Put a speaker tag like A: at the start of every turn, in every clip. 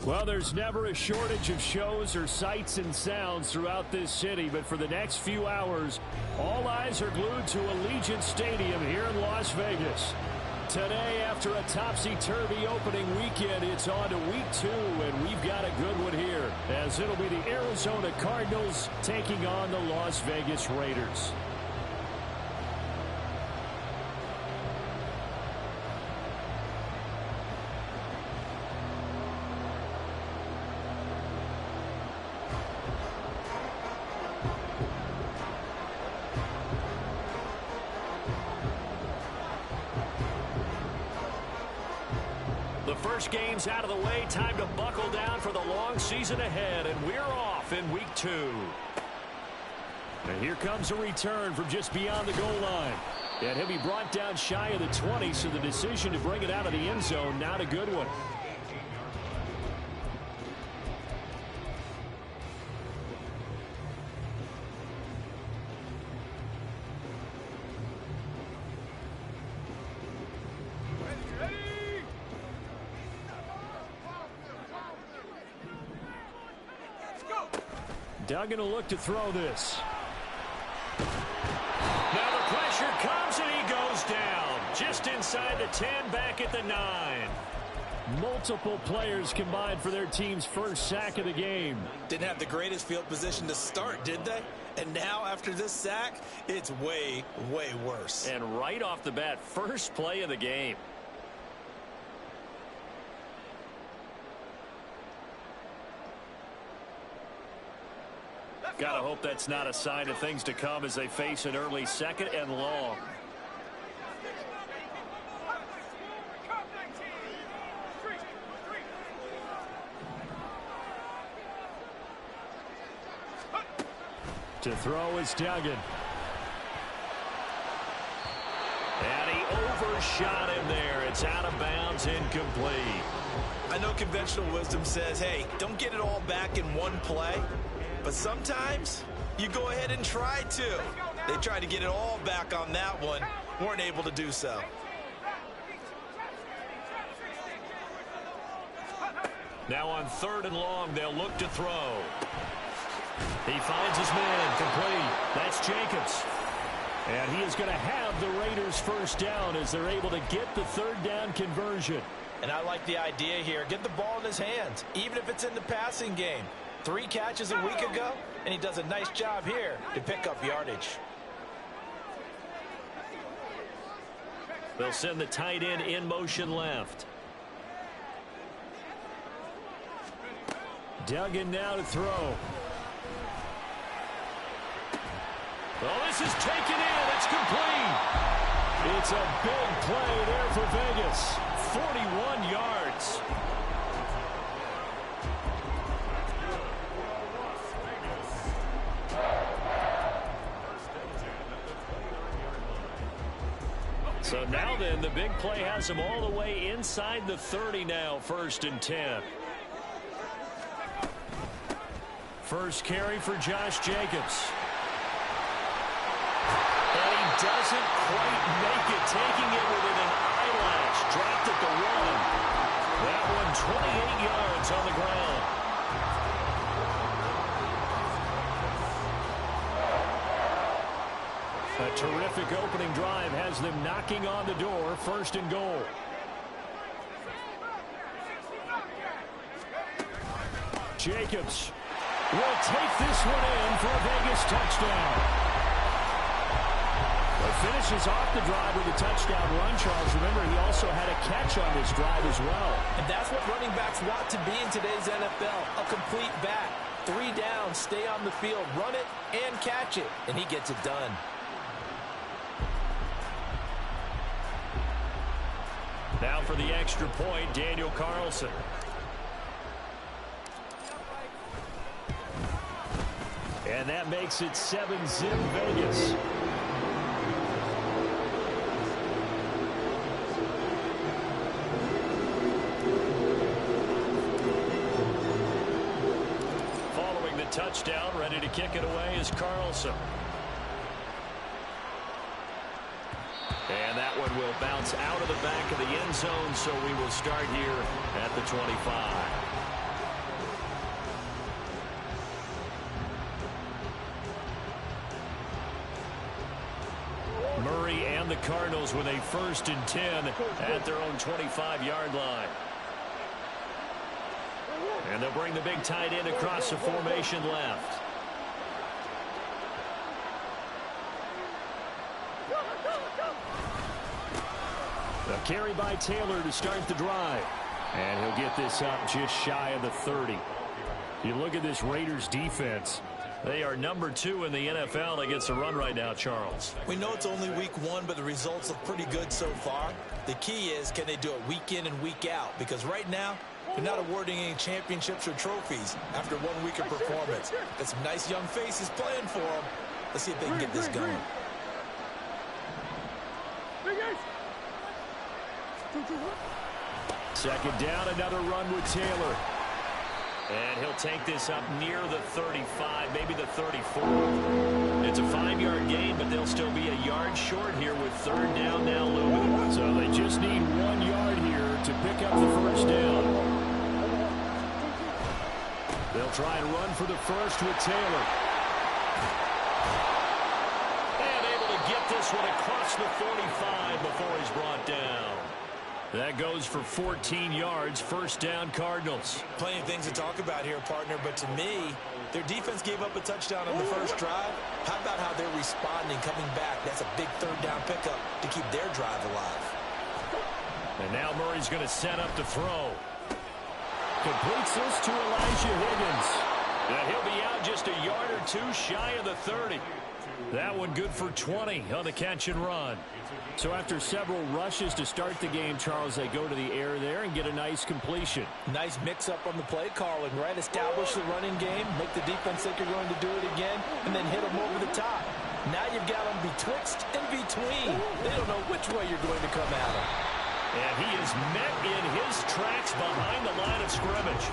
A: Well, there's never a shortage of shows or sights and sounds throughout this city, but for the next few hours, all eyes are glued to Allegiant Stadium here in Las Vegas. Today, after a topsy-turvy opening weekend, it's on to week 2, and we've got a good one here, as it'll be the Arizona Cardinals taking on the Las Vegas Raiders.
B: The first game's out of the way. Time to buckle down for the long season ahead, and we're off in week 2.
A: And here comes a return from just beyond the goal line. And he'll be brought down shy of the 20, so the decision to bring it out of the end zone, not a good one. Duggan will look to throw this.
B: Now the pressure comes and he goes down. Just inside the 10, back at the 9.
A: Multiple players combined for their team's first sack of the game.
C: Didn't have the greatest field position to start, did they? And now after this sack, it's way, way worse.
B: And right off the bat, first play of the game.
A: Gotta hope that's not a sign of things to come as they face an early second and long. To throw is Duggan.
B: And he overshot him there. It's out of bounds, incomplete.
C: I know conventional wisdom says, hey, don't get it all back in one play. But sometimes you go ahead and try to. They tried to get it all back on that one. Weren't able to do so.
B: Now on 3rd and long, they'll look to throw. He finds his man, complete. That's Jacobs.
A: And he is going to have the Raiders first down as they're able to get the 3rd down conversion.
C: And I like the idea here. Get the ball in his hands, even if it's in the passing game. 3 catches a week ago, and he does a nice job here to pick up yardage.
B: They'll send the tight end in motion left.
A: Duggan now to throw.
B: Oh, this is taken in. It's complete.
A: It's a big play there for Vegas.
B: 41 yards.
A: So now then, the big play has him all the way inside the 30 now, 1st and 10. First carry for Josh Jacobs.
B: And he doesn't quite make it, taking it within an eyelash. Dropped at the 1. That one 28 yards on the ground.
A: A terrific opening drive has them knocking on the door, 1st and goal. Jacobs will take this one in for a Vegas touchdown. Well, finishes off the drive with a touchdown run, Charles. Remember, he also had a catch on this drive as well.
C: And that's what running backs want to be in today's NFL, a complete back. 3 down, stay on the field, run it, and catch it. And he gets it done.
B: Now for the extra point, Daniel Carlson.
A: And that makes it 7-zip Vegas.
B: Following the touchdown, ready to kick it away is Carlson. And that one will bounce out of the back of the end zone, so we will start here at the 25.
A: the Cardinals with a 1st and 10 at their own 25-yard line. And they'll bring the big tight end across the formation left. A carry by Taylor to start the drive. And he'll get this up just shy of the 30. You look at this Raiders defense. They are number 2 in the NFL against the run right now, Charles.
C: We know it's only week 1, but the results look pretty good so far. The key is, can they do it week in and week out? Because right now, they're not awarding any championships or trophies after 1 week of performance. Got some nice young faces playing for them. Let's see if they can get this going.
A: Second down, another run with Taylor. And he'll take this up near the 35, maybe the 34. It's a 5-yard gain, but they'll still be a yard short here with 3rd down now looming. So they just need 1 yard here to pick up the 1st down. They'll try and run for the 1st with Taylor. And able to get this one across the 45 before he's brought down. That goes for 14 yards, 1st down Cardinals.
C: Plenty of things to talk about here, partner, but to me, their defense gave up a touchdown on the 1st drive. How about how they're responding, coming back? That's a big 3rd down pickup to keep their drive alive.
A: And now Murray's going to set up to throw. Completes this to Elijah Higgins. And he'll be out just a yard or 2 shy of the 30. That one good for 20 on the catch and run. So after several rushes to start the game, Charles, they go to the air there and get a nice completion.
C: Nice mix-up on the play calling, right? Establish the running game, make the defense think you're going to do it again, and then hit them over the top. Now you've got them betwixt and between. They don't know which way you're going to come at them.
A: And he is met in his tracks behind the line of scrimmage.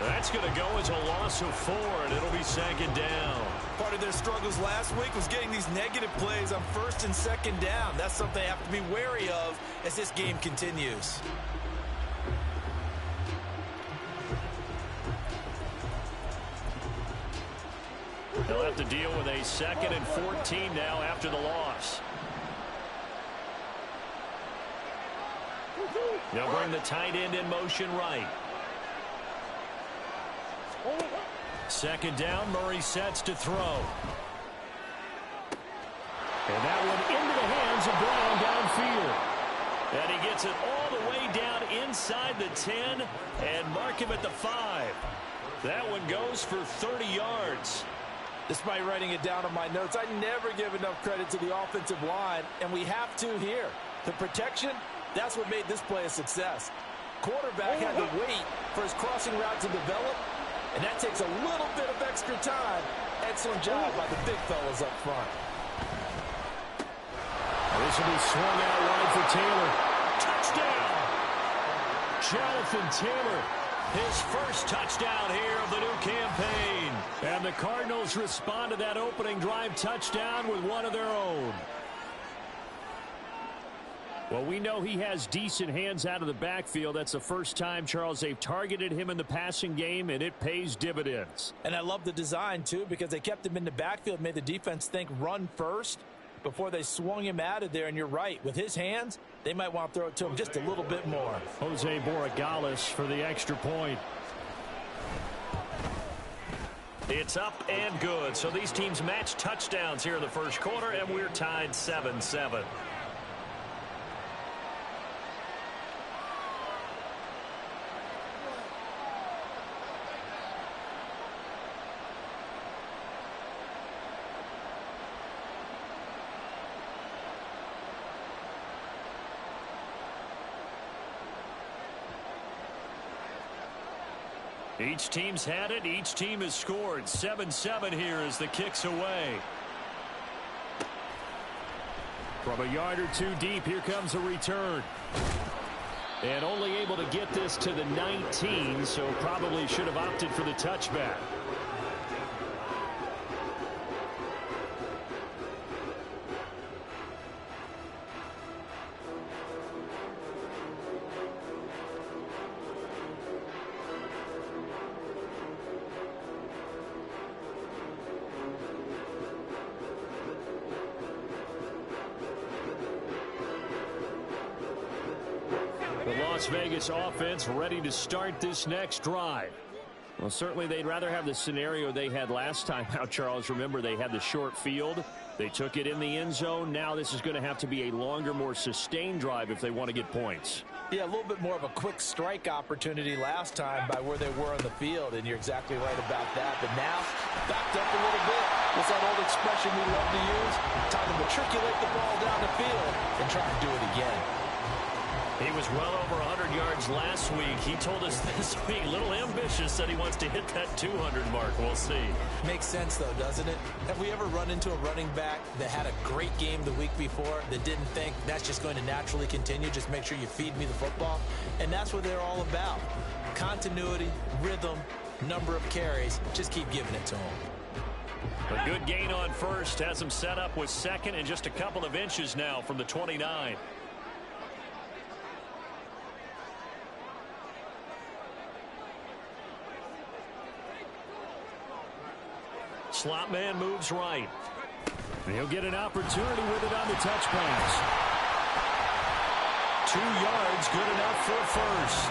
A: That's going to go as a loss of 4, and it'll be 2nd down.
C: Part of their struggles last week was getting these negative plays on 1st and 2nd down. That's something they have to be wary of as this game continues.
A: They'll have to deal with a 2nd and 14 now after the loss. They'll bring the tight end in motion right. 2nd down, Murray sets to throw. And that one into the hands of Brown downfield. And he gets it all the way down inside the 10 and mark him at the 5. That one goes for 30 yards.
C: Despite writing it down on my notes, I never give enough credit to the offensive line, and we have to here. The protection, that's what made this play a success. Quarterback had to wait for his crossing route to develop, and that takes a little bit of extra time. Excellent job by the big fellas up front.
A: This will be swung out wide for Taylor. Touchdown! Jonathan Taylor, his first touchdown here of the new campaign. And the Cardinals respond to that opening drive touchdown with one of their own. Well, we know he has decent hands out of the backfield. That's the first time, Charles, they've targeted him in the passing game, and it pays dividends.
C: And I love the design, too, because they kept him in the backfield, made the defense think run first before they swung him out of there. And you're right, with his hands, they might want to throw it to him just a little bit more.
A: Jose Borregales for the extra point. It's up and good. So these teams match touchdowns here in the first quarter, and we're tied 7-7. Each team's had it. Each team has scored. 7-7 here as the kick's away. From a yard or 2 deep, here comes a return. And only able to get this to the 19, so probably should have opted for the touchback. Las Vegas offense ready to start this next drive. Well, certainly they'd rather have the scenario they had last time out, Charles. Remember, they had the short field. They took it in the end zone. Now this is going to have to be a longer, more sustained drive if they want to get points.
D: Yeah, a little bit more of a quick strike opportunity last time by where they were on the field, and you're exactly right about that. But now, backed up a little bit. What's that old expression we love to use? Time to matriculate the ball down the field and try to do it again.
B: He was well over 100 yards last week. He told us this week, a little ambitious, said he wants to hit that 200 mark. We'll see.
D: Makes sense, though, doesn't it? Have we ever run into a running back that had a great game the week before that didn't think that's just going to naturally continue? Just make sure you feed me the football. And that's what they're all about. Continuity, rhythm, number of carries. Just keep giving it to them.
B: A good gain on first has him set up with second and just a couple of inches now from the 29. Slot man moves right.
A: He'll get an opportunity with it on the touch pass. 2 yards, good enough for first.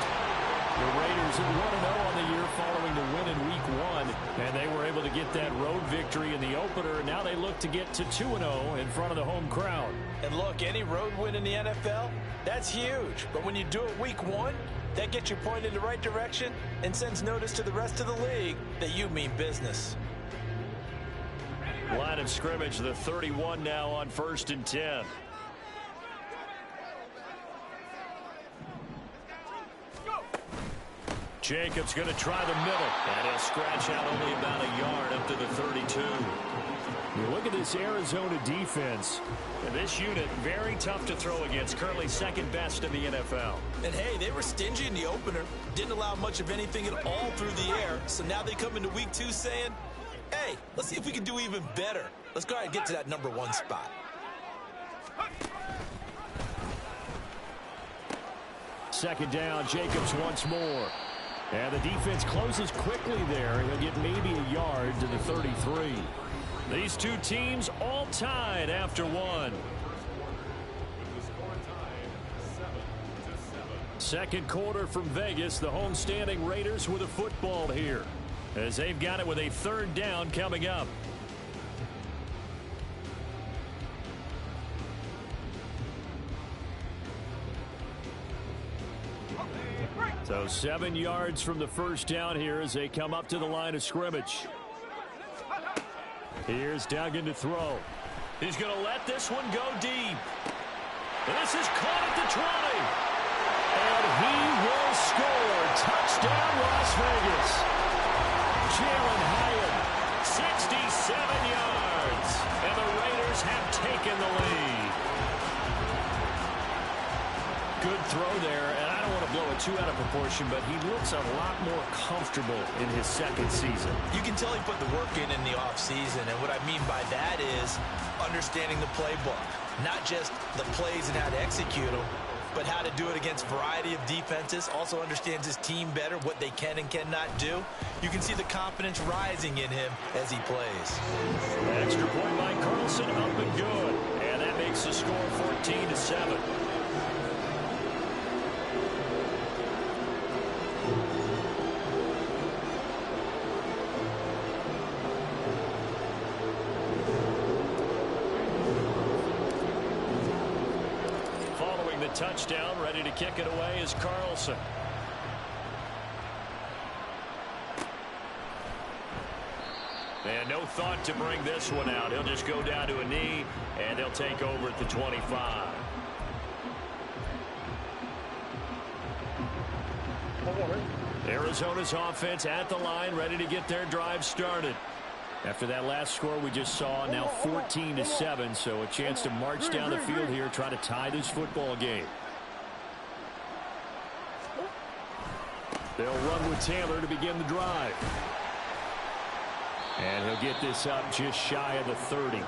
A: The Raiders at 1-0 on the year following the win in Week 1, and they were able to get that road victory in the opener, and now they look to get to 2-0 in front of the home crowd.
D: And look, any road win in the NFL, that's huge. But when you do it Week 1, that gets you pointed in the right direction and sends notice to the rest of the league that you mean business.
B: Line of scrimmage, the 31 now on 1st and 10. Jacobs going to try the middle, and he'll scratch out only about a yard up to the 32.
A: You look at this Arizona defense.
B: And this unit, very tough to throw against, currently second best in the NFL.
D: And hey, they were stingy in the opener, didn't allow much of anything at all through the air, so now they come into Week 2 saying, hey, let's see if we can do even better. Let's go ahead and get to that number 1 spot.
A: Second down, Jacobs once more. And the defense closes quickly there. He'll get maybe a yard to the 33.
B: These two teams all tied after one.
A: Second quarter from Vegas. The homestanding Raiders with a football here, as they've got it with a 3rd down coming up. So 7 yards from the first down here as they come up to the line of scrimmage. Here's Duggan to throw.
B: He's going to let this one go deep. This is caught at the 20.
A: And he will score. Touchdown, Las Vegas. Jalen Hyatt,
B: 67 yards. And the Raiders have taken the lead.
A: Good throw there, and I don't want to blow it too out of proportion, but he looks a lot more comfortable in his second season.
D: You can tell he put the work in the offseason, and what I mean by that is understanding the playbook. Not just the plays and how to execute them, but how to do it against a variety of defenses. Also understands his team better, what they can and cannot do. You can see the confidence rising in him as he plays.
B: Extra point by Carlson, up and good. And that makes the score 14-7. Touchdown, ready to kick it away is Carlson. And no thought to bring this one out. He'll just go down to a knee, and they'll take over at the 25.
A: Arizona's offense at the line, ready to get their drive started. After that last score we just saw, now 14-7, so a chance to march down the field here, try to tie this football game. They'll run with Taylor to begin the drive. And he'll get this up just shy of the 30.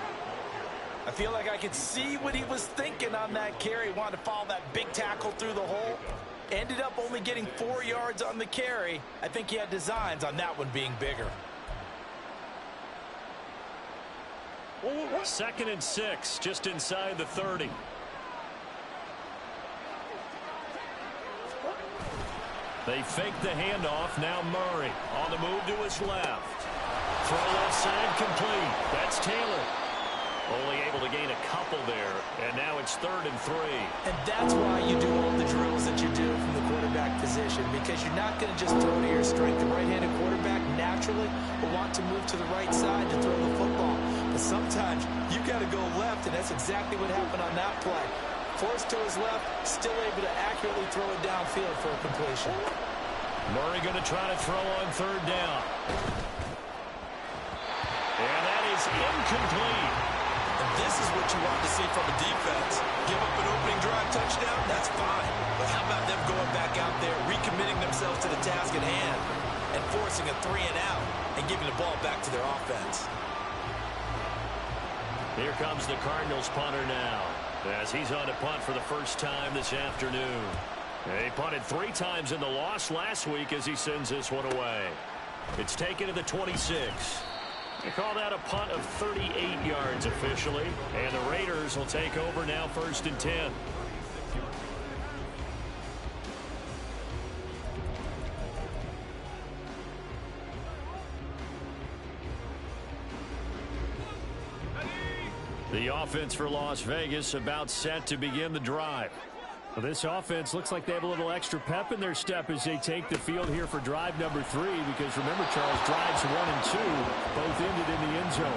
D: I feel like I could see what he was thinking on that carry. Wanted to follow that big tackle through the hole. Ended up only getting 4 yards on the carry. I think he had designs on that one being bigger.
B: 2nd and 6, just inside the 30.
A: They fake the handoff. Now Murray on the move to his left. Throw left side complete. That's Taylor. Only able to gain a couple there, and now it's 3rd and 3.
D: And that's why you do all the drills that you do from the quarterback position, because you're not going to just throw to your strength. The right-handed quarterback naturally will want to move to the right side to throw the football. But sometimes you got to go left, and that's exactly what happened on that play. Forced to his left, still able to accurately throw it downfield for a completion.
A: Murray going to try to throw on 3rd down. And that is incomplete.
C: And this is what you want to see from a defense. Give up an opening drive touchdown, that's fine. But how about them going back out there, recommitting themselves to the task at hand, and forcing a 3-and-out, and giving the ball back to their offense.
A: Here comes the Cardinals punter now, as he's on to punt for the first time this afternoon. He punted 3 times in the loss last week as he sends this one away. It's taken to the 26. They call that a punt of 38 yards officially, and the Raiders will take over now 1st and 10. The offense for Las Vegas about set to begin the drive. Well, this offense looks like they have a little extra pep in their step as they take the field here for drive number 3, because remember, Charles, drives 1 and 2 both ended in the end zone.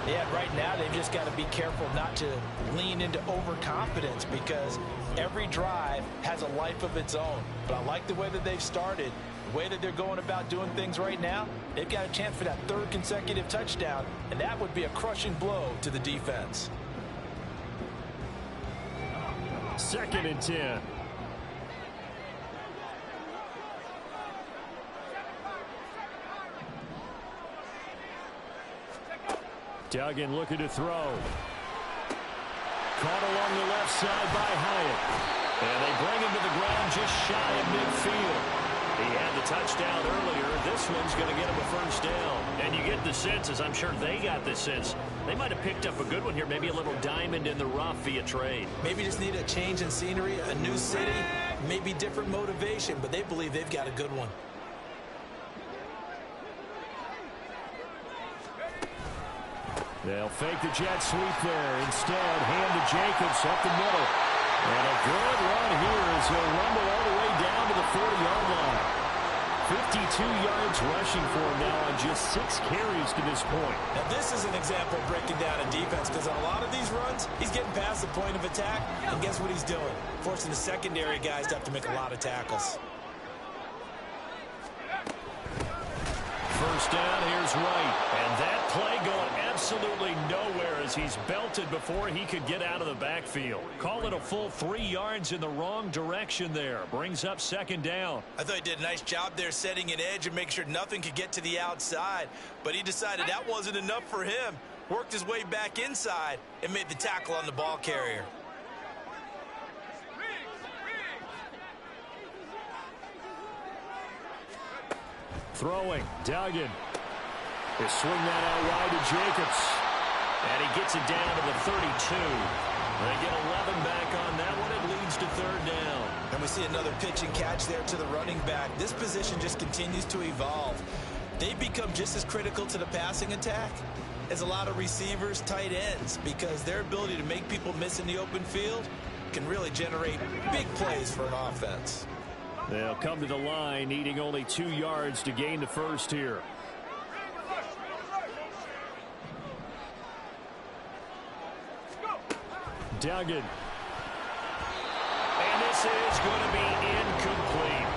D: Yeah, right now they've just got to be careful not to lean into overconfidence, because every drive has a life of its own. But I like the way that they've started, the way that they're going about doing things right now. They've got a chance for that 3rd consecutive touchdown, and that would be a crushing blow to the defense.
A: 2nd and 10. Duggan looking to throw. Caught along the left side by Hyatt. And they bring him to the ground just shy of midfield. He had the touchdown earlier. This one's going to get him a 1st down. And you get the sense, as I'm sure they got the sense, they might have picked up a good one here, maybe a little diamond in the rough via trade.
D: Maybe just need a change in scenery, a new city, maybe different motivation, but they believe they've got a good one.
A: They'll fake the jet sweep there. Instead, hand to Jacobs up the middle. And a good run here as he'll rumble all the way down to the 40-yard line. 52 yards rushing for him now on just 6 carries to this point.
D: Now, this is an example of breaking down a defense, because on a lot of these runs, he's getting past the point of attack, and guess what he's doing? Forcing the secondary guys to have to make a lot of tackles.
A: 1st down, here's Wright. And that play going absolutely nowhere as he's belted before he could get out of the backfield. Call it a full 3 yards in the wrong direction there. Brings up 2nd down.
C: I thought he did a nice job there setting an edge and make sure nothing could get to the outside. But he decided that wasn't enough for him. Worked his way back inside and made the tackle on the ball carrier.
A: Throwing, Duggan. He'll swing that out wide to Jacobs. And he gets it down to the 32. They get 11 back on that one. It leads to 3rd down.
D: And we see another pitch and catch there to the running back. This position just continues to evolve. They become just as critical to the passing attack as a lot of receivers, tight ends, because their ability to make people miss in the open field can really generate big plays for an offense.
A: They'll come to the line, needing only 2 yards to gain the 1st here. Duggan. And this is going to be incomplete.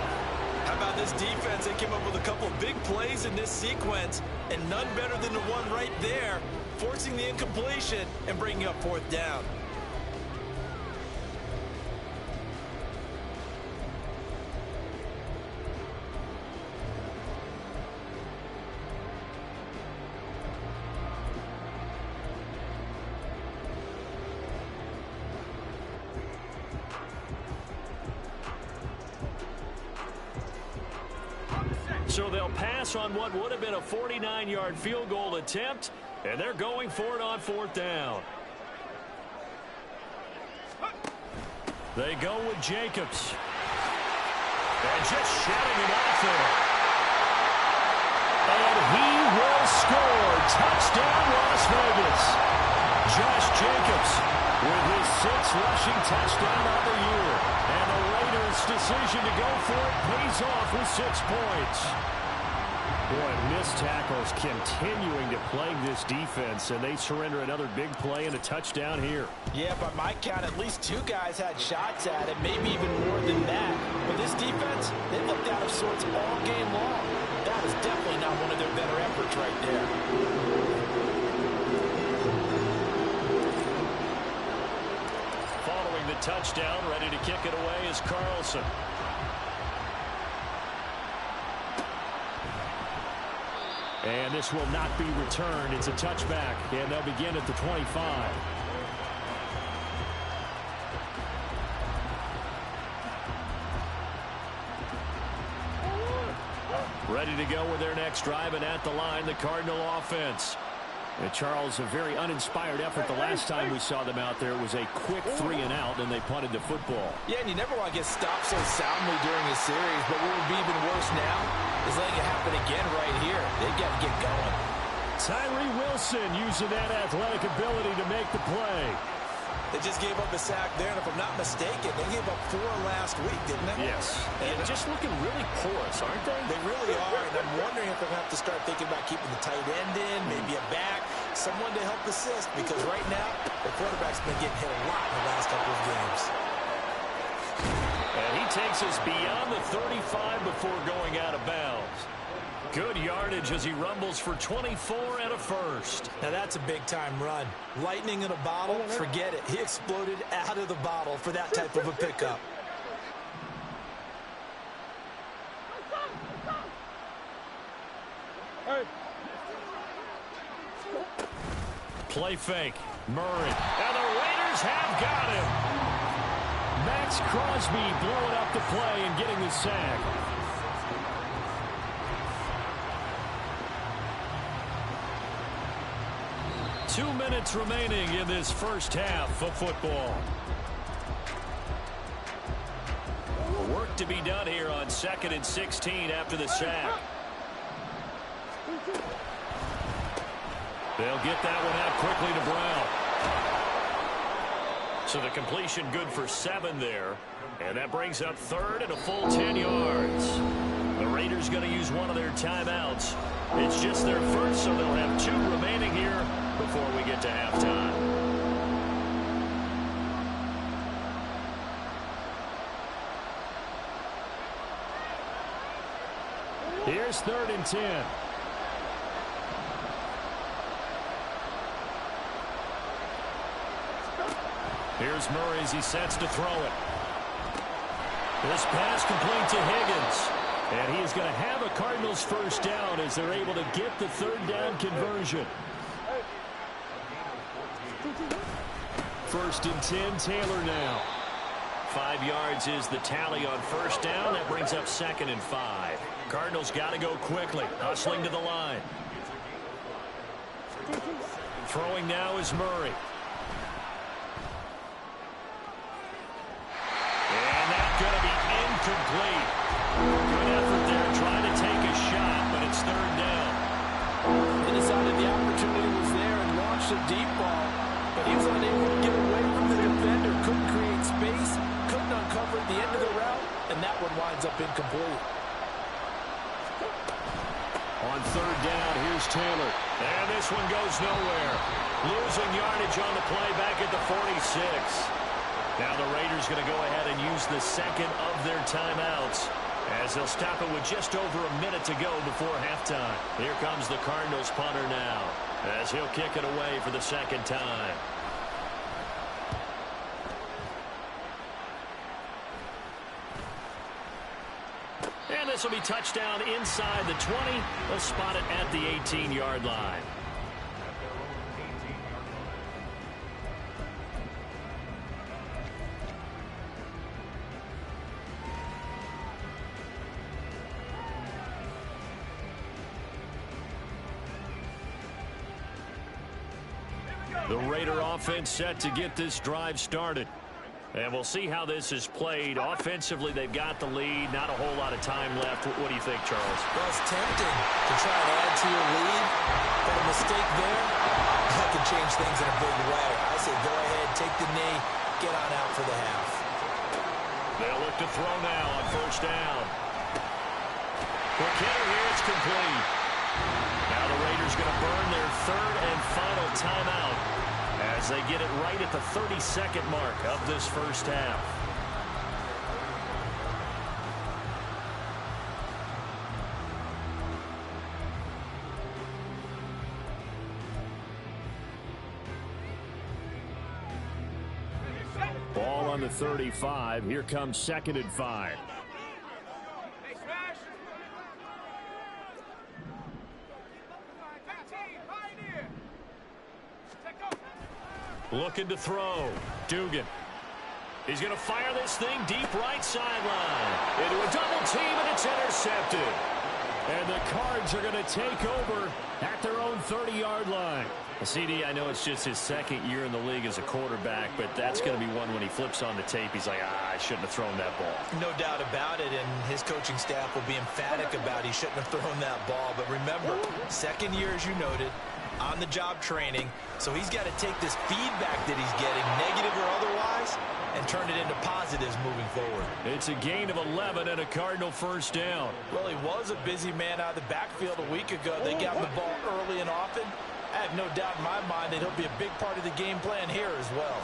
C: How about this defense? They came up with a couple of big plays in this sequence, and none better than the one right there, forcing the incompletion and bringing up 4th down.
A: So they'll pass on what would have been a 49-yard field goal attempt, and they're going for it on 4th down. They go with Jacobs. And just shutting him off there. And he will score. Touchdown, Las Vegas. Josh Jacobs with his 6th rushing touchdown of the year. And the Raiders' decision to go for it pays off with 6 points. Boy, missed tackles continuing to plague this defense, and they surrender another big play and a touchdown here.
D: Yeah, by my count, at least 2 guys had shots at it, maybe even more than that. But this defense, they looked out of sorts all game long. That was definitely not one of their better efforts right there.
A: Following the touchdown, ready to kick it away is Carlson. And this will not be returned. It's a touchback, and they'll begin at the 25. Ready to go with their next drive, and at the line, the Cardinal offense. And Charles, a very uninspired effort the last time we saw them out there. It was a quick 3-and-out, and they punted the football.
D: Yeah, and you never want to get stopped so soundly during a series, but what would be even worse now is letting it happen again right here. They've got to get going.
A: Tyree Wilson using that athletic ability to make the play.
C: They just gave up a sack there, and if I'm not mistaken, they gave up 4 last week, didn't they?
A: Yes. And just looking really porous, aren't they?
C: They really are, and I'm wondering if they're going to have to start thinking about keeping the tight end in, maybe a back, someone to help assist, because right now, the quarterback's been getting hit a lot in the last couple of games.
A: And he takes us beyond the 35 before going out of bounds. Good yardage as he rumbles for 24 and a first.
D: Now that's a big-time run. Lightning in a bottle, forget it. He exploded out of the bottle for that type of a pickup.
A: Play fake. Murray. And the Raiders have got him. Max Crosby blowing up the play and getting the sack. Two minutes remaining in this first half of football. Work to be done here on 2nd and 16 after the sack. They'll get that one out quickly to Brown. So the completion good for 7 there. And that brings up 3rd and a full 10 yards. The Raiders going to use one of their timeouts. It's just their first, so they'll have 2 remaining here before we get to halftime. Here's 3rd and 10. Here's Murray as he sets to throw it. This pass complete to Higgins. And he is going to have a Cardinals first down as they're able to get the 3rd down conversion. 1st and 10, Taylor now. 5 yards is the tally on first down. That brings up 2nd and 5. Cardinals got to go quickly, hustling to the line. Throwing now is Murray. And that's going to be incomplete. Good effort there trying to take a shot, but it's 3rd down.
D: He decided the opportunity was there and launched a deep ball, but he was unable to get away from the defender, couldn't create space, couldn't uncover the end of the route, and that one winds up incomplete.
A: On 3rd down, here's Taylor. And this one goes nowhere. Losing yardage on the play back at the 46. Now the Raiders going to go ahead and use the 2nd of their timeouts, as they'll stop it with just over a minute to go before halftime. Here comes the Cardinals punter now, as he'll kick it away for the 2nd time. And this will be touchdown inside the 20. They'll spot it at the 18-yard line. The Raider offense set to get this drive started. And we'll see how this is played. Offensively, they've got the lead. Not a whole lot of time left. What do you think, Charles?
D: Well, it's tempting to try and add to your lead, but a mistake there, that can change things in a big way. I say go ahead, take the knee, get on out for the half.
A: They'll look to throw now on first down. Quick hitter here, it's complete. Now the Raiders going to burn their third and final timeout as they get it right at the 30-second mark of this first half. Ball on the 35. Here comes 2nd and 5. Looking to throw. Dugan. He's going to fire this thing deep right sideline. Into a double team, and it's intercepted. And the Cards are going to take over at their own 30-yard line. CD, I know it's just his second year in the league as a quarterback, but that's going to be one when he flips on the tape. He's like, I shouldn't have thrown that ball.
D: No doubt about it, and his coaching staff will be emphatic about he shouldn't have thrown that ball. But remember, second year, as you noted, on-the-job training, so he's got to take this feedback that he's getting, negative or otherwise, and turn it into positives moving forward.
A: It's a gain of 11 and a Cardinal first down.
D: Well, he was a busy man out of the backfield a week ago. They got him the ball early and often. I have no doubt in my mind that he'll be a big part of the game plan here as well.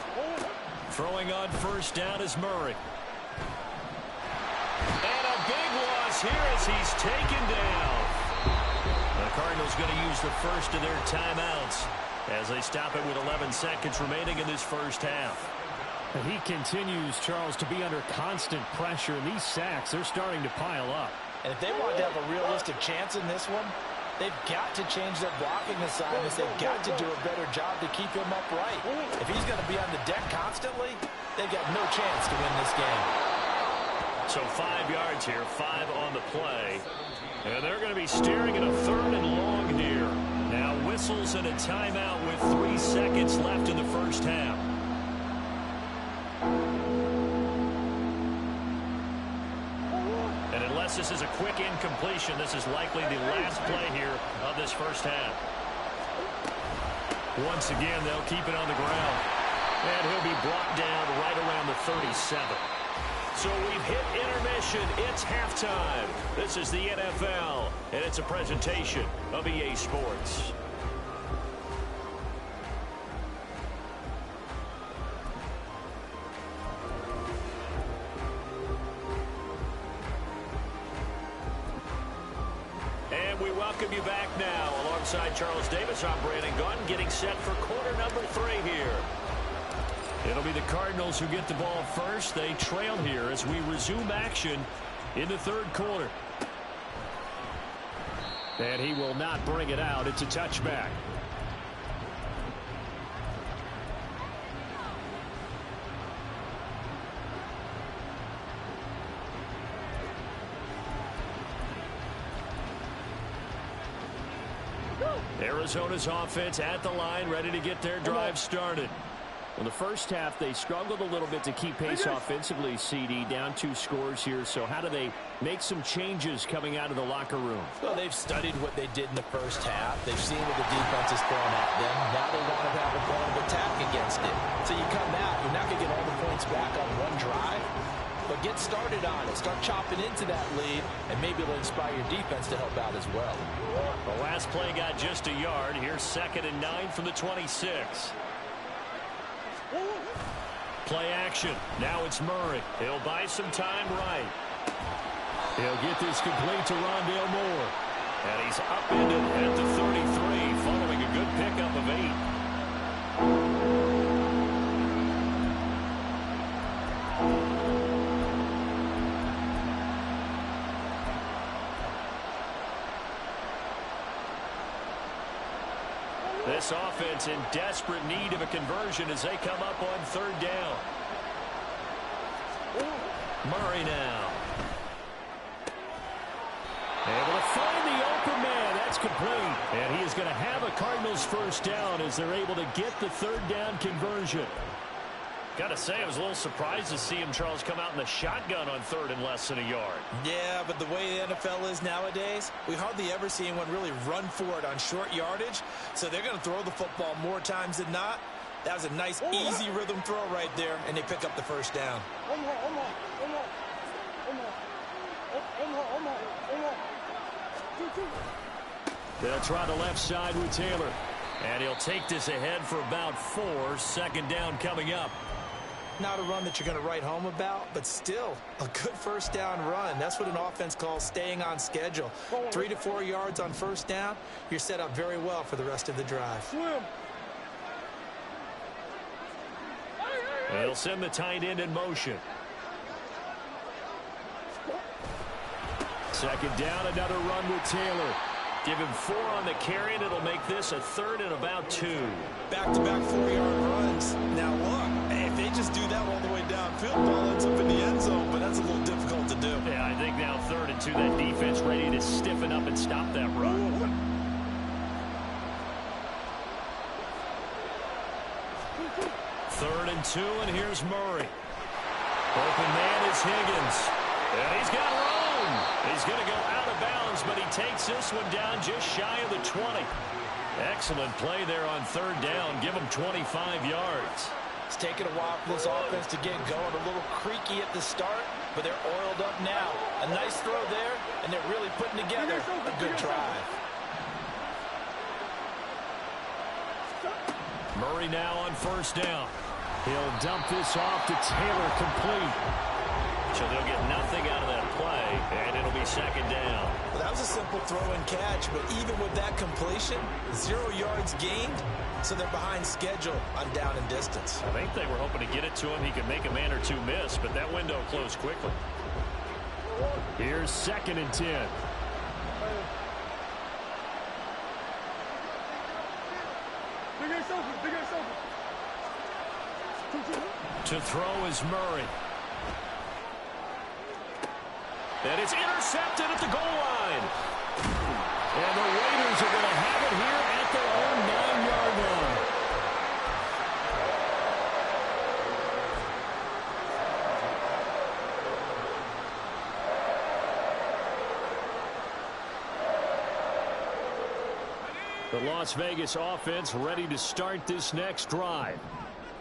A: Throwing on first down is Murray. And a big loss here as he's taken down. The Cardinals going to use the first of their timeouts as they stop it with 11 seconds remaining in this first half. And he continues, Charles, to be under constant pressure. And these sacks, they're starting to pile up.
D: And if they want to have a realistic chance in this one, they've got to change their blocking assignments. They've got to do a better job to keep him upright. If he's going to be on the deck constantly, they've got no chance to win this game.
A: So 5 yards here, 5 on the play. And they're going to be staring at a 3rd and long here. Now whistles and a timeout with 3 seconds left in the first half. And unless this is a quick incompletion, this is likely the last play here of this first half. Once again, they'll keep it on the ground. And he'll be brought down right around the 37. So we've hit intermission. It's halftime. This is the NFL, and it's a presentation of EA Sports. And we welcome you back now. Alongside Charles Davis, I'm Brandon Gunn, getting set for quarter number 3 here. It'll be the Cardinals who get the ball first. They trail here as we resume action in the 3rd quarter. And he will not bring it out. It's a touchback. Arizona's offense at the line, ready to get their drive started. In the first half, they struggled a little bit to keep pace offensively, CD, down 2 scores here. So how do they make some changes coming out of the locker room?
D: Well, they've studied what they did in the first half. They've seen what the defense is throwing at them. Now they want to have a plan of attack against it. So you come out, you're not going to get all the points back on one drive, but get started on it. Start chopping into that lead, and maybe it'll inspire your defense to help out as well.
A: The last play got just a yard. Here's 2nd and 9 from the 26. Play action. Now it's Murray. He'll buy some time right. He'll get this complete to Rondale Moore. And he's upended at the 33 following a good pickup of 8. This offense in desperate need of a conversion as they come up on 3rd down. Murray now. Able to find the open man. That's complete. And he is going to have a Cardinals first down as they're able to get the 3rd down conversion. Gotta say, I was a little surprised to see him, Charles, come out in the shotgun on 3rd and less than a yard.
D: Yeah, but the way the NFL is nowadays, we hardly ever see anyone really run for it on short yardage. So they're going to throw the football more times than not. That was a nice, easy rhythm throw right there, and they pick up the first down.
A: They'll try the left side with Taylor. And he'll take this ahead for about 4. 2nd down coming up.
D: Not a run that you're going to write home about, but still a good first down run. That's what an offense calls staying on schedule. 3 to 4 yards on first down, you're set up very well for the rest of the drive.
A: They'll send the tight end in motion. 2nd down, another run with Taylor. Give him 4 on the carry, and it'll make this a 3rd and about 2.
D: Back-to-back 4-yard runs. Now, look, if they just do that all the way downfield, ball ends up in the end zone, but that's a little difficult to do.
A: Yeah, I think now 3rd and 2, that defense ready to stiffen up and stop that run. Third and 2, and here's Murray. Open man is Higgins. And he's got room. He's going to go out of bounds, but he takes this one down just shy of the 20. Excellent play there on 3rd down. Give him 25 yards.
D: It's taken a while for this offense to get going. A little creaky at the start, but they're oiled up now. A nice throw there, and they're really putting together a good drive.
A: Murray now on 1st down. He'll dump this off to Taylor, complete. So they'll get nothing out of that play, and it'll be 2nd down.
D: Well, that was a simple throw and catch, but even with that completion, 0 yards gained, so they're behind schedule on down and distance.
A: I think they were hoping to get it to him. He could make a man or 2 miss, but that window closed quickly. Here's 2nd and 10. To throw is Murray. And it's intercepted at the goal line. And the Raiders are going to have it here at their own 9-yard line. The Las Vegas offense ready to start this next drive.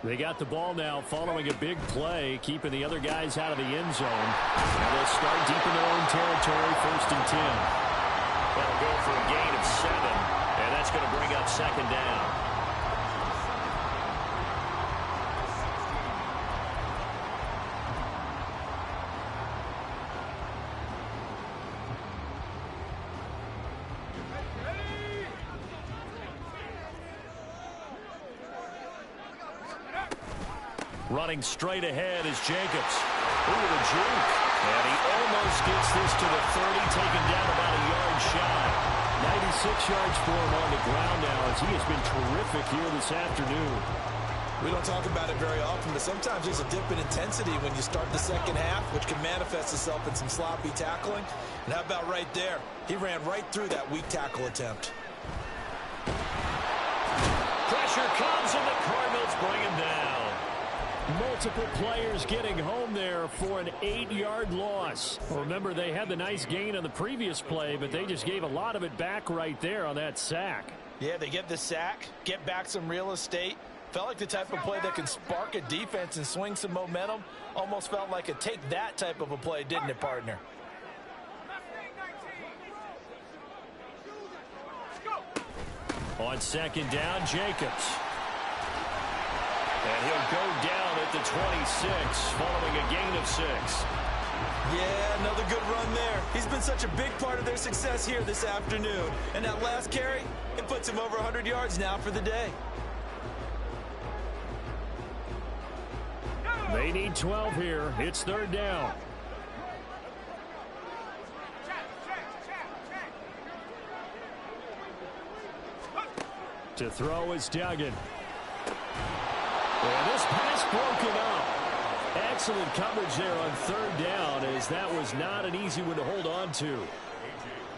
A: They got the ball now following a big play, keeping the other guys out of the end zone. And they'll start deep in their own territory, 1st and 10. That'll go for a gain of 7, and that's going to bring up 2nd down. Running straight ahead is Jacobs. Ooh, the juke. And he almost gets this to the 30, taken down about a yard shy. 96 yards for him on the ground now, as he has been terrific here this afternoon.
D: We don't talk about it very often, but sometimes there's a dip in intensity when you start the second half, which can manifest itself in some sloppy tackling. And how about right there? He ran right through that weak tackle attempt.
A: Pressure comes, and the Cardinals bring him down. Multiple players getting home there for an 8-yard loss. Well, remember, they had the nice gain on the previous play, but they just gave a lot of it back right there on that sack.
D: Yeah, they get the sack, get back some real estate. Felt like the type of play that can spark a defense and swing some momentum. Almost felt like a take that type of a play, didn't it, partner?
A: On 2nd down, Jacobs. And he'll go down at the 26, following a gain of 6.
D: Yeah, another good run there. He's been such a big part of their success here this afternoon. And that last carry, it puts him over 100 yards now for the day.
A: They need 12 here. It's 3rd down. To throw is Duggan. And this pass broken up. Excellent coverage there on 3rd down, as that was not an easy one to hold on to.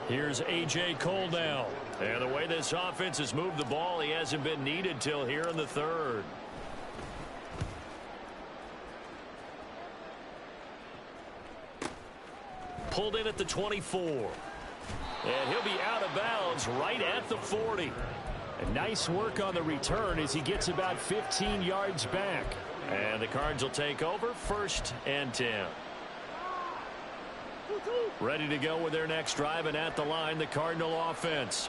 A: Here's A.J. Cole now. And the way this offense has moved the ball, he hasn't been needed till here in the 3rd. pulled in at the 24. And he'll be out of bounds right at the 40. And nice work on the return as he gets about 15 yards back. And the Cards will take over, 1st and 10. Ready to go with their next drive, and at the line, the Cardinal offense.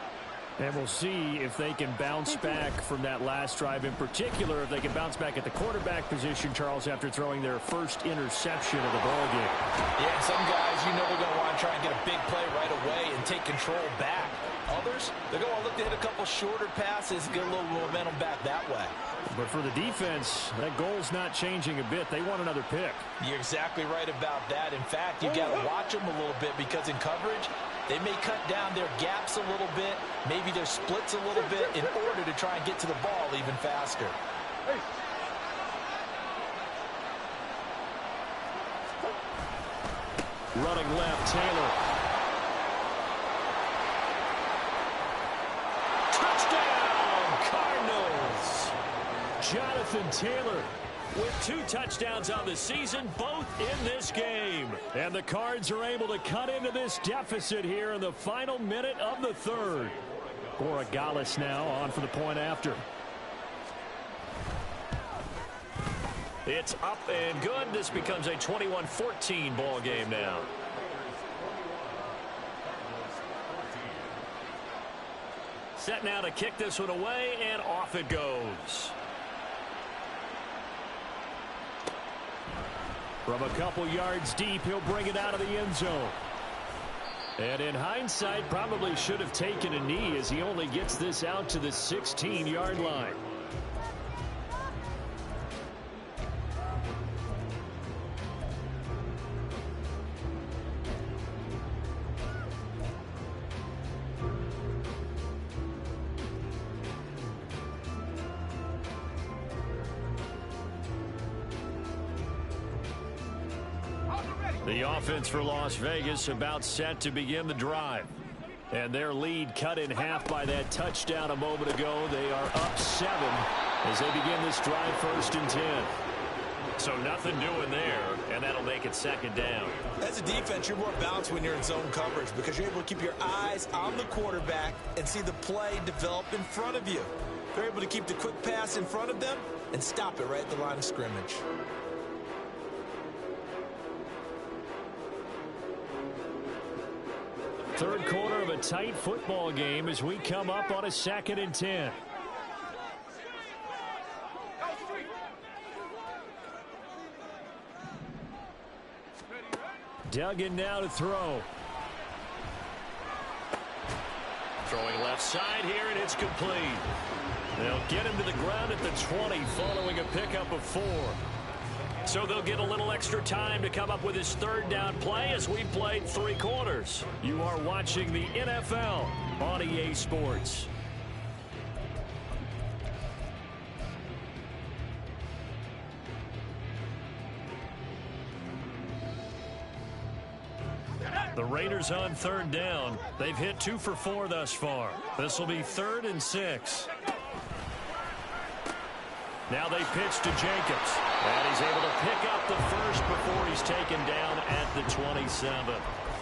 A: And we'll see if they can bounce back from that last drive, in particular if they can bounce back at the quarterback position, Charles, after throwing their first interception of the ballgame.
D: Yeah, some guys, you know they're going to want to try and get a big play right away and take control back. Others, they're going to look to hit a couple shorter passes, get a little momentum back that way.
A: But for the defense, that goal's not changing a bit. They want another pick.
D: You're exactly right about that. In fact, you got to watch them a little bit because in coverage, they may cut down their gaps a little bit, maybe their splits a little bit in order to try and get to the ball even faster.
A: Running left, Taylor. Touchdown, Cardinals! Jonathan Taylor with 2 touchdowns on the season, both in this game. And the Cards are able to cut into this deficit here in the final minute of the 3rd. Borregales now on for the point after. It's up and good. This becomes a 21-14 ball game now. Set now to kick this one away, and off it goes. From a couple yards deep, he'll bring it out of the end zone. And in hindsight, probably should have taken a knee as he only gets this out to the 16-yard line. The offense for Las Vegas about set to begin the drive. And their lead cut in half by that touchdown a moment ago. They are up 7 as they begin this drive, 1st and 10. So nothing doing there, and that'll make it 2nd down.
C: As a defense, you're more balanced when you're in zone coverage because you're able to keep your eyes on the quarterback and see the play develop in front of you. They're able to keep the quick pass in front of them and stop it right at the line of scrimmage.
A: Third quarter of a tight football game as we come up on a 2nd and 10. Duggan now to throw. Throwing left side here, and it's complete. They'll get him to the ground at the 20 following a pickup of 4. So they'll get a little extra time to come up with his 3rd down play as we played 3 quarters. You are watching the NFL on EA Sports. The Raiders on 3rd down. They've hit 2 for 4 thus far. This will be 3rd and 6. Now they pitch to Jacobs. And he's able to pick up the first before he's taken down at the 27.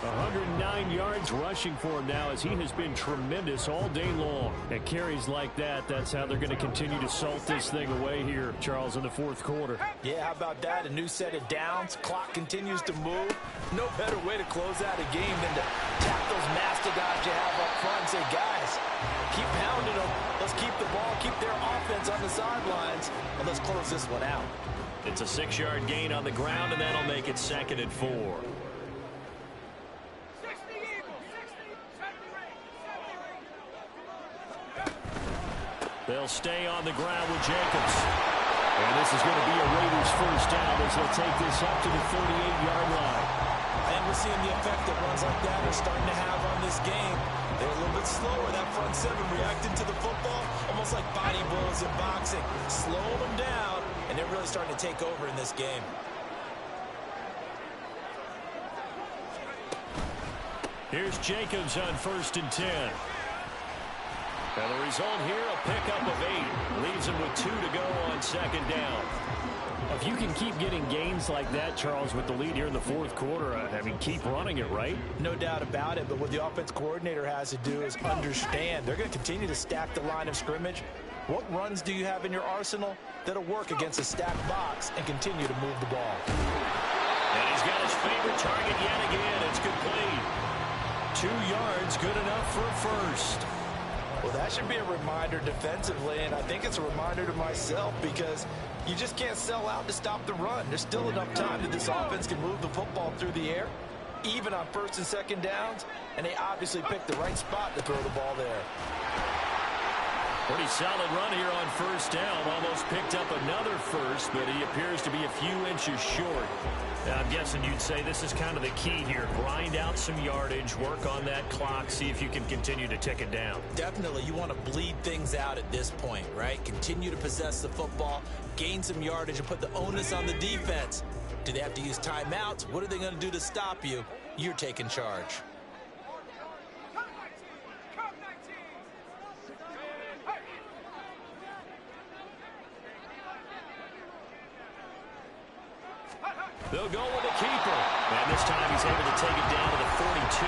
A: 109 yards rushing for him now as he has been tremendous all day long. At carries like that, that's how they're going to continue to salt this thing away here, Charles, in the 4th quarter.
D: Yeah, how about that? A new set of downs. Clock continues to move. No better way to close out a game than to tap those mastodons you have up front and say, guys, keep pounding them. Let's keep the ball, keep their offense on the sidelines, and let's close this one out.
A: It's a 6-yard gain on the ground, and that'll make it 2nd and 4. They'll stay on the ground with Jacobs. And this is going to be a Raiders 1st down as they'll take this up to the 38-yard line.
C: And we're seeing the effect that runs like that are starting to have on this game. They're a little bit slower. That front 7 reacting to the football, almost like body blows in boxing. Slowing them down, and they're really starting to take over in this game.
A: Here's Jacobs on 1st and 10. And the result here, a pickup of 8. Leaves him with 2 to go on second down. If you can keep getting gains like that, Charles, with the lead here in the fourth quarter, I mean, keep running it, right?
D: No doubt about it, but what the offense coordinator has to do is understand they're going to continue to stack the line of scrimmage. What runs do you have in your arsenal that'll work against a stacked box and continue to move the ball?
A: And he's got his favorite target yet again. It's complete. 2 yards, good enough for a first.
D: Well, that should be a reminder defensively, and I think it's a reminder to myself because you just can't sell out to stop the run. There's still enough time that this offense can move the football through the air, even on first and second downs, and they obviously picked the right spot to throw the ball there.
A: Pretty solid run here on first down. Almost picked up another first, but he appears to be a few inches short. Now, I'm guessing you'd say this is kind of the key here. Grind out some yardage, work on that clock, see if you can continue to tick it down.
D: Definitely. You want to bleed things out at this point, right? Continue to possess the football, gain some yardage, and put the onus on the defense. Do they have to use timeouts? What are they going to do to stop you? You're taking charge.
A: They'll go with the keeper. And this time he's able to take it down to the 42.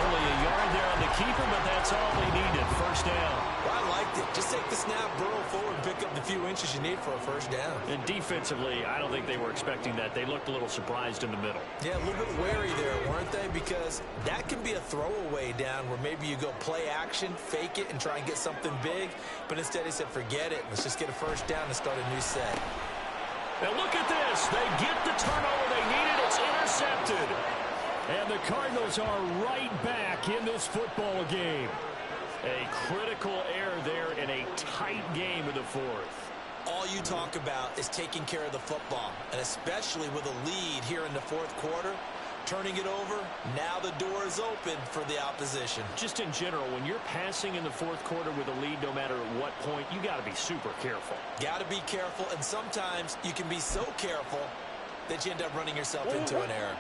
A: Only a yard there on the keeper, but that's all they needed. First down.
D: Well, I liked it. Just take the snap, burrow forward, pick up the few inches you need for a first down.
A: And defensively, I don't think they were expecting that. They looked a little surprised in the middle.
D: Yeah, a little bit wary there, weren't they? Because that can be a throwaway down where maybe you go play action, fake it, and try and get something big. But instead he said, forget it. Let's just get a first down and start a new set.
A: And look at this. They get the turnover they needed. It's intercepted. And the Cardinals are right back in this football game. A critical error there in a tight game in the fourth.
D: All you talk about is taking care of the football, and especially with a lead here in the fourth quarter. Turning it over, now the door is open for the opposition.
A: Just in general, when you're passing in the fourth quarter with a lead, no matter at what point, you got to be super careful.
D: Got to be careful, and sometimes you can be so careful that you end up running yourself into an error.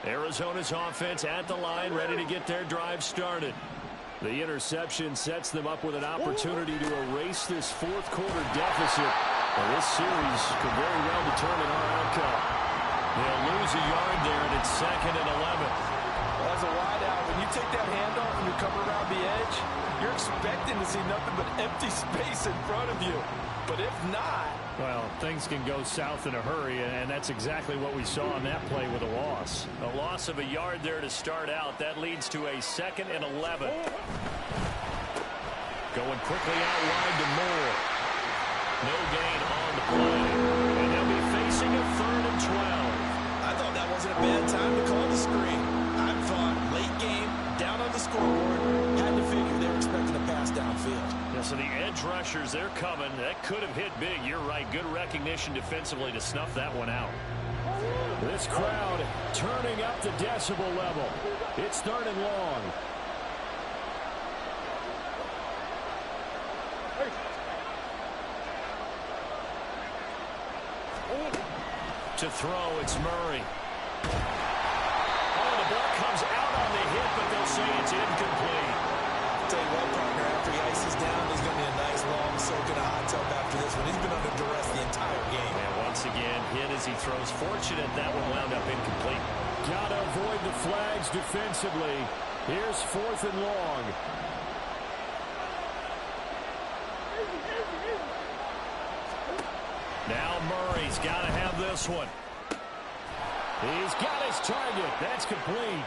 A: Arizona's offense at the line, ready to get their drive started. The interception sets them up with an opportunity to erase this fourth quarter deficit. And this series could very well determine our outcome. They'll lose a yard there, and it's 2nd and 11.
D: Well, as a wideout, when you take that handoff and you come around the edge, you're expecting to see nothing but empty space in front of you. But if not...
A: Well, things can go south in a hurry, and that's exactly what we saw on that play with a loss. A loss of a yard there to start out. That leads to a 2nd and 11. Going quickly out wide to Moore. No gain on the play. And they'll be facing a 3rd and 12.
D: I thought that wasn't a bad time to call the screen. I thought late game, down on the scoreboard, had to figure they were expecting a pass downfield.
A: Yeah, so the edge rushers, they're coming. That could have hit big. You're right. Good recognition defensively to snuff that one out. This crowd turning up the decibel level. It's 3rd and long. To throw, it's Murray. Oh, the ball comes out on the hit, but they'll say it's incomplete.
D: I'll tell you what, partner, after he ices down, there's going to be a nice long soak in a hot tub after this one. He's been under duress the entire game.
A: And once again, hit as he throws. Fortunate that one wound up incomplete. Got to avoid the flags defensively. Here's 4th and long. Now Murray's got to have this one. He's got his target. That's complete.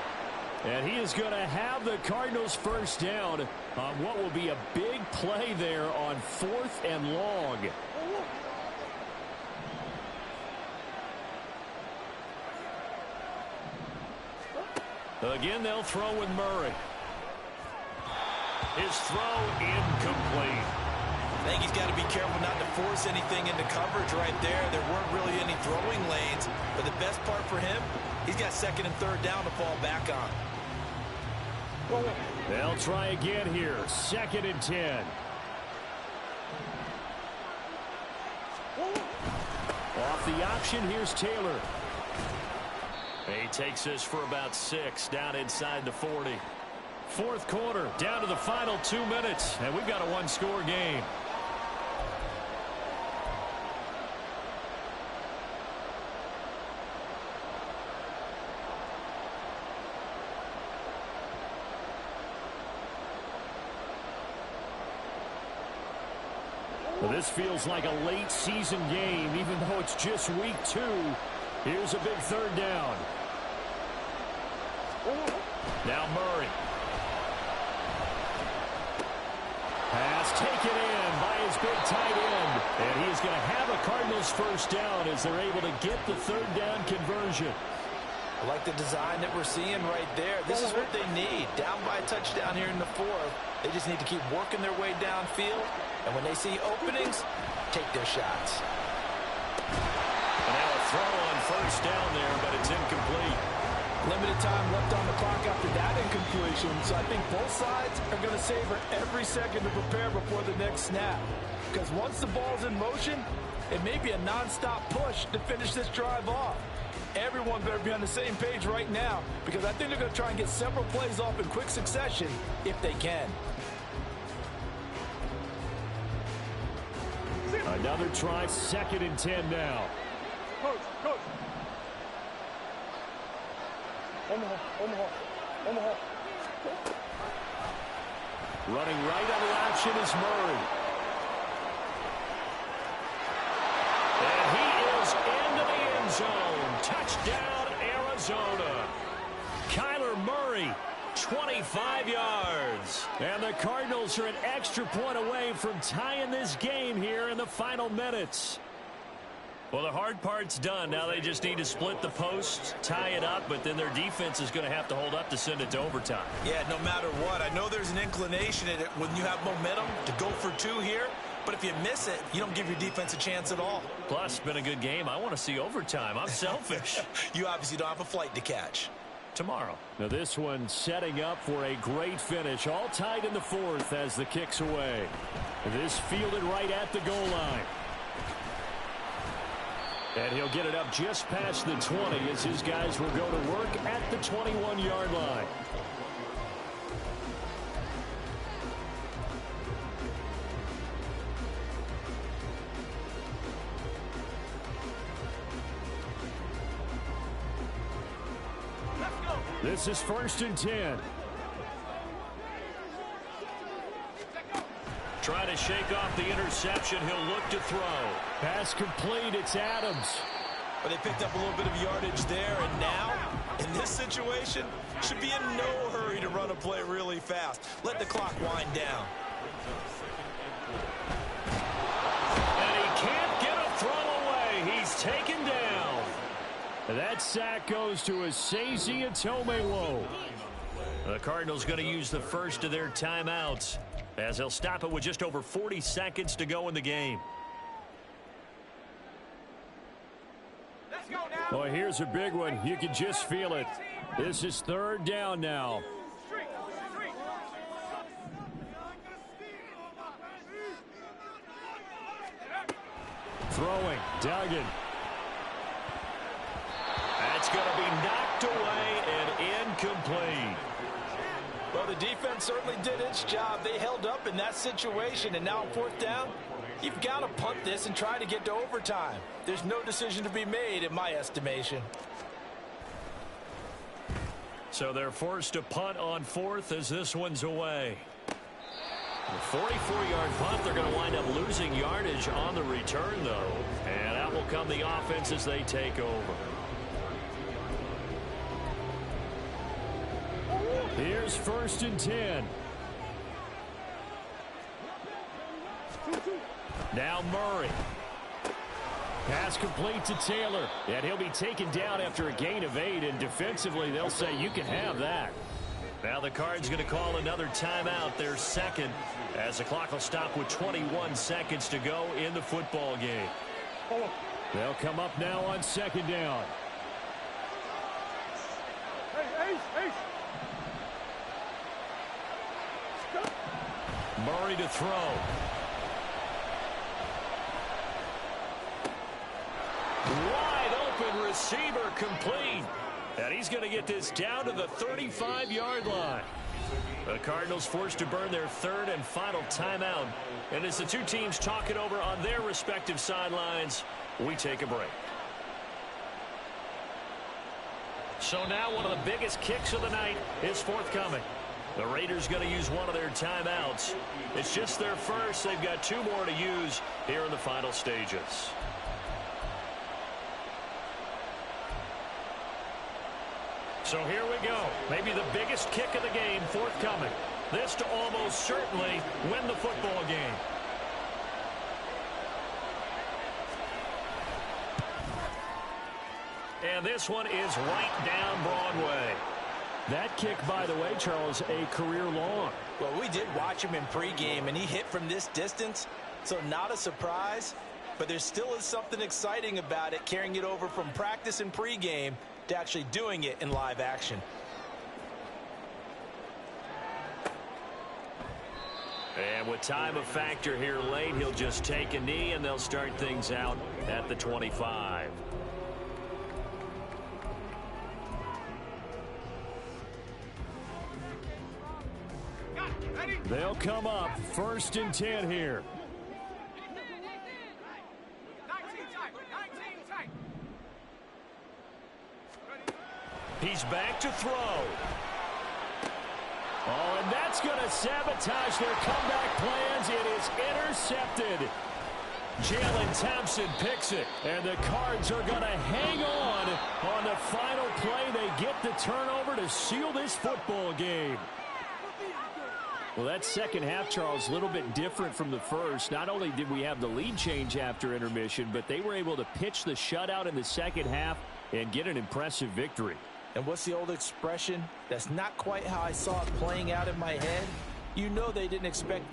A: And he is going to have the Cardinals first down on what will be a big play there on 4th and long. Again, they'll throw with Murray. His throw incomplete.
D: I think he's got to be careful not to force anything into coverage right there. There weren't really any throwing lanes, but the best part for him, he's got 2nd and 3rd down to fall back on.
A: They'll try again here. 2nd and 10. Off the option, here's Taylor. He takes this for about 6 down inside the 40. Fourth quarter, down to the final 2 minutes, and we've got a one-score game. Well, this feels like a late season game, even though it's just week 2. Here's a big third down. Now Murray. Pass taken in by his big tight end. And he's going to have a Cardinals first down as they're able to get the third down conversion.
D: I like the design that we're seeing right there. This is what they need. Down by a touchdown here in the fourth. They just need to keep working their way downfield. And when they see openings, take their shots.
A: And now a throw on first down there, but it's incomplete.
E: Limited time left on the clock after that incompletion, so I think both sides are going to savor every second to prepare before the next snap. Because once the ball's in motion, it may be a non-stop push to finish this drive off. Everyone better be on the same page right now, because I think they're going to try and get several plays off in quick succession if they can.
A: Another try, 2nd and 10 now.
E: Coach. Omaha.
A: Running right on the option is Murray. And he is into the end zone. Touchdown, Arizona. Kyler Murray, 25 yards. And the Cardinals are an extra point away from tying this game here in the final minutes. Well, the hard part's done. Now they just need to split the posts, tie it up, but then their defense is going to have to hold up to send it to overtime.
C: Yeah, no matter what. I know there's an inclination in it when you have momentum to go for 2 here, but if you miss it, you don't give your defense a chance at all.
A: Plus, it's been a good game. I want to see overtime. I'm selfish.
C: You obviously don't have a flight to catch.
A: Tomorrow. Now this one setting up for a great finish. All tied in the fourth as the kick's away. This fielded right at the goal line. And he'll get it up just past the 20 as his guys will go to work at the 21-yard line. This is 1st and 10. Trying to shake off the interception. He'll look to throw. Pass complete. It's Adams.
C: But they picked up a little bit of yardage there, and now, in this situation, should be in no hurry to run a play really fast. Let the clock wind down.
A: And he can't get a throw away. He's taken down. That sack goes to Asezi Atomewo. The Cardinals going to use the first of their timeouts as they'll stop it with just over 40 seconds to go in the game. Well, here's a big one. You can just feel it. This is 3rd down now. Throwing. Duggan. That's going to be knocked away and incomplete.
E: Well, the defense certainly did its job. They held up in that situation, and now on 4th down, you've got to punt this and try to get to overtime. There's no decision to be made in my estimation.
A: So they're forced to punt on 4th as this one's away. The 44-yard punt, they're going to wind up losing yardage on the return, though. And out will come the offense as they take over. Here's 1st and 10. Now Murray. Pass complete to Taylor. And he'll be taken down after a gain of 8. And defensively, they'll say you can have that. Now the Cards going to call another timeout, their second, as the clock will stop with 21 seconds to go in the football game. They'll come up now on 2nd down. Murray to throw. Wide open receiver complete. And he's going to get this down to the 35-yard line. The Cardinals forced to burn their third and final timeout. And as the two teams talk it over on their respective sidelines, we take a break. So now one of the biggest kicks of the night is forthcoming. The Raiders going to use one of their timeouts. It's just their first. They've got two more to use here in the final stages. So here we go. Maybe the biggest kick of the game forthcoming. This to almost certainly win the football game. And this one is right down Broadway. That kick, by the way, Charles, a career long.
D: Well, we did watch him in pregame, and he hit from this distance, so not a surprise. But there still is something exciting about it, carrying it over from practice and pregame to actually doing it in live action.
A: And with time a factor here late, he'll just take a knee, and they'll start things out at the 25. They'll come up 1st and 10 here. He's back to throw. Oh, and that's going to sabotage their comeback plans. It is intercepted. Jalen Thompson picks it, and the Cards are going to hang on the final play. They get the turnover to seal this football game. Well, that second half, Charles, a little bit different from the first. Not only did we have the lead change after intermission, but they were able to pitch the shutout in the second half and get an impressive victory.
D: And what's the old expression? That's not quite how I saw it playing out in my head. You know they didn't expect